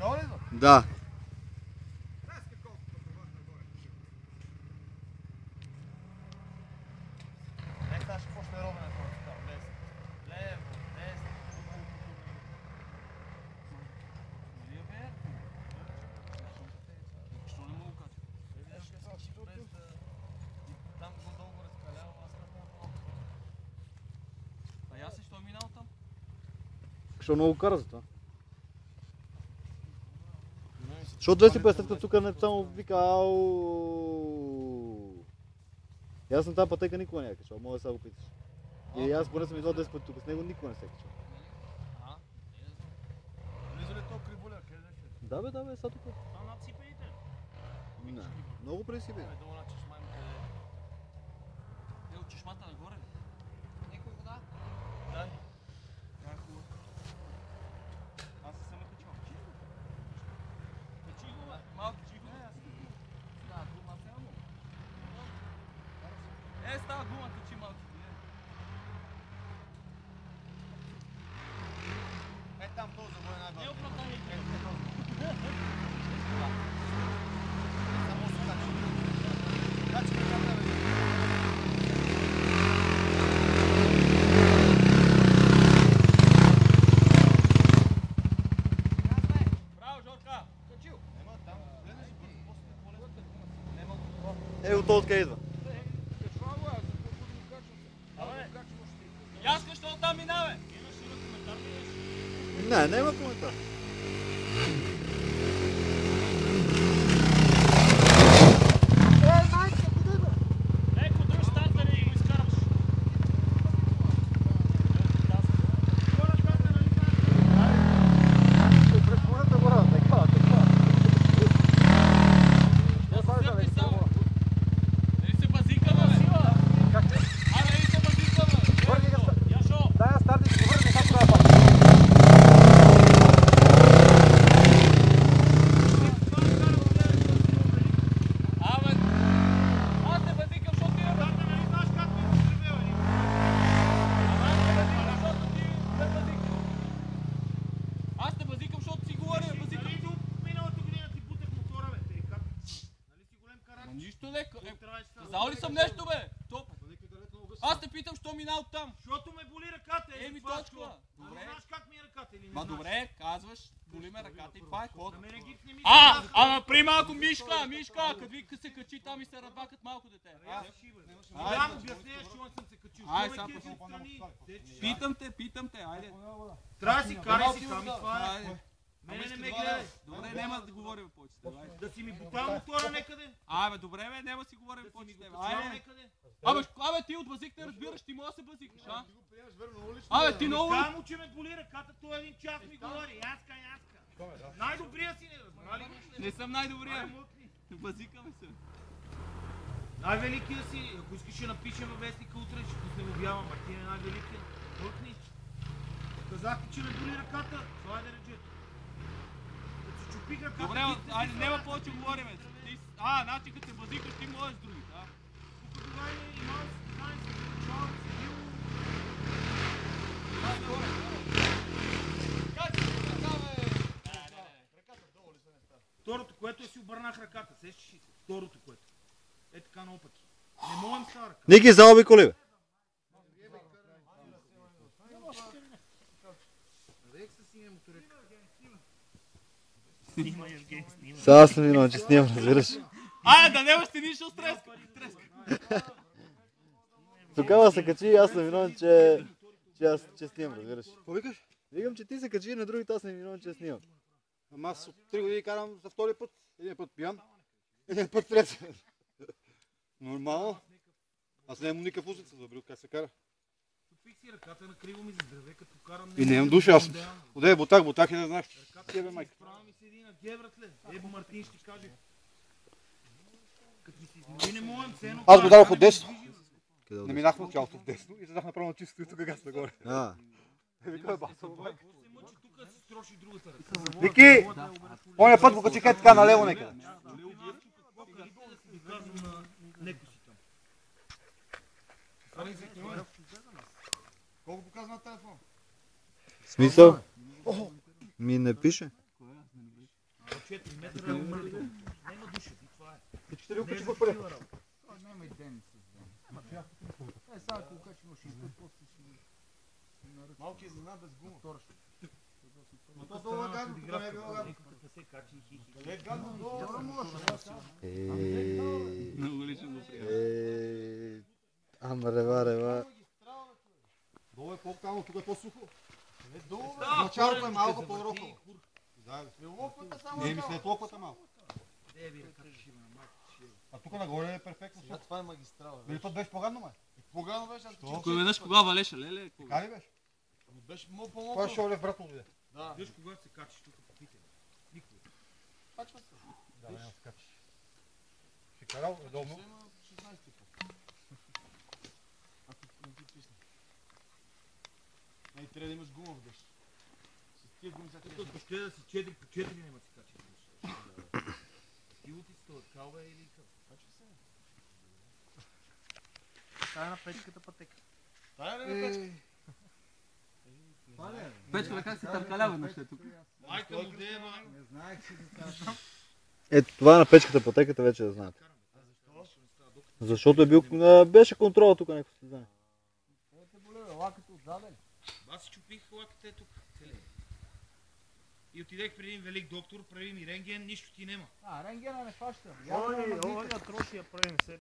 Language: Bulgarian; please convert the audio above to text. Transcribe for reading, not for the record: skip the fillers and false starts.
Такава ли идва? Да. Сега ще почне ровенето там. Лево, десно. Защо не мога кача? Там го дълго разкалява, аз не мога. А аз защо е минал там? Защо много кара за това? Защото 250 като тук не само вика ау. И аз на тази пътека никога не я качал, мога да сега го питаш. И аз поне съм излал 10 пъти тук с него, никога не се е качал. Влиза ли то криволя? Да бе, сега тук. А над сипените? Не, много преди сипените. Долу на чешма има къде. Е, от чешмата нагоре ли? Някой вода? Да. Това е хубаво. Аз се съм е качвал. Качи го, бе. Малко чихо. Да, гума само. Става гума, качи малки. Там този забой най-добре. Не оправдание. Само се качи. Качи ме там, бе. Браво, Жорка! Качил! Нема там. Гледаш и бързо, после по-лесно. Нема го. Е, от откъде идва? Яска, що там минаве? Не, няма коментар. Леко дръж стартера и го изкарваш. Прескората гора, така. Дали се базикаме, бе? Как те? Дали се базикаме? Яшо! Дай я старти, ще върне как трябва пак. Казал ли съм нещо, бе? Аз те питам, що мина оттам? Защото ме боли ръката. Еми точка. Добре. Знаеш как ми е ръката или не? Ма добре, казваш, боли ме ръката и това е ход. На мене гипс не ми Ама при малко Мишка, като вика се качи там и се радвакат малко дете. Дам обяснение, защото съм се качил. Ай, Що ме сега кефи страни? Питам те, айде. Трябва да си карай си там и това е. Мене не ме гледай. Добре, няма да говорим повече. Да си ми бутал мотора некъде. Абе, добре, бе, няма да си говорим повече. Айде некъде. Абе, ти от базик не разбираш, ти мога да се базикаш, а? Абе, ти много... Казвам му, че ме боли ръката, той един час ми говори. Яска. Най-добрия си не разбрали. Не съм най-добрия. Базикаме се. Най-великия си, ако искаш ще напишем във вестника утре, ще пуснем обява, Мартин е най-великия. Мъркни. Казахте, че ме боли ръката. Това е да речето. Като се чупих ръката... Добре, айде, няма повече говорим. Значи като се базикаш, ти можеш с другите, а? Тук това е имал съзнание, се чувал, седил... Второто, което е си обърнах ръката, сещаш ли се? Второто, което. Е така наопаки. Не можем с тази ръка. Ники, заобиколи, бе. Сега аз съм виновен, че снимам, разбираш. Да нямаш ти нищо с треска. Тогава се качи и аз съм виновен, че снимам, разбираш. Какво викаш? Викам, че ти се качи и на другите, аз съм виновен, че снимам. Ама аз от 3 години карам за втори път. Един път пиян, един път трети. Нормално. Аз нямам никакъв усет с забрил, как се кара. Тупих си ръката на криво ми за здраве, като карам... И нямам душа, аз одея ботах и не знах. Тебе, майка. Справа ми седи на гевратле. Ебо Мартин ще каже. Като ми се измори не можем, все едно... Аз го дадох от десно. Не минах в цялото в десно и задах направо на чисто и тук газ нагоре. Вика, басъл, майка. Вики, оня път го качи така налево некъде. Колко показва на телефон? Смисъл? Ми не пише. 4 метра умрли. Няма душа, и това е. Всичките ли Не е окачи за в първи? такива работи. Няма и ден с ден. Сега ако окачим още и път, после ще ги наръчим. Малки изненада без гума. Втора ще. Но то долу гадно, тук не е било гадно. Не се качи и хихи. Къде е гадно долу? Много лично го приема. Ама рева. Долу е по-кално, тук е по-сухо. Не долу, бе. Началото е малко по-рокало. Да, Не лопата само. не ми след локвата малко. Е, вие как ще има на майка, ще има. А тук нагоре е перфектно. Сега това е магистрала. Дали път беше по-гадно, май? Погано беше, аз качих. Кой веднъж кога валеше, леле? Така ли беше? Беше Това по-мокро. ще оле в брат дойде. Да. Виж когато се качиш тук по питане. Никой. Качва се. Да, няма се качиш. Ще карал удобно. Ще има 16 път. Ако не ти писне. Не, трябва да имаш гума в дъжд. С тия гуми сега Тук ще да си 4 по 4 няма да се качиш. Килотицата от калва или къв? качва се. Това е на печката пътека. Тая ли е печка? Печка как се търкалява нещо тук. Майка му дева. Не знаех, че за Ето това е на печката пътеката, вече да знаете. Защото е бил, беше контрол тук, някой се знае. това те более, лаката отзаде ли? Аз си чупих лаката е тук. Целия. И отидех при един велик доктор, прави ми рентген, нищо ти нема. Рентгена не фаща. Оня троши я правим, все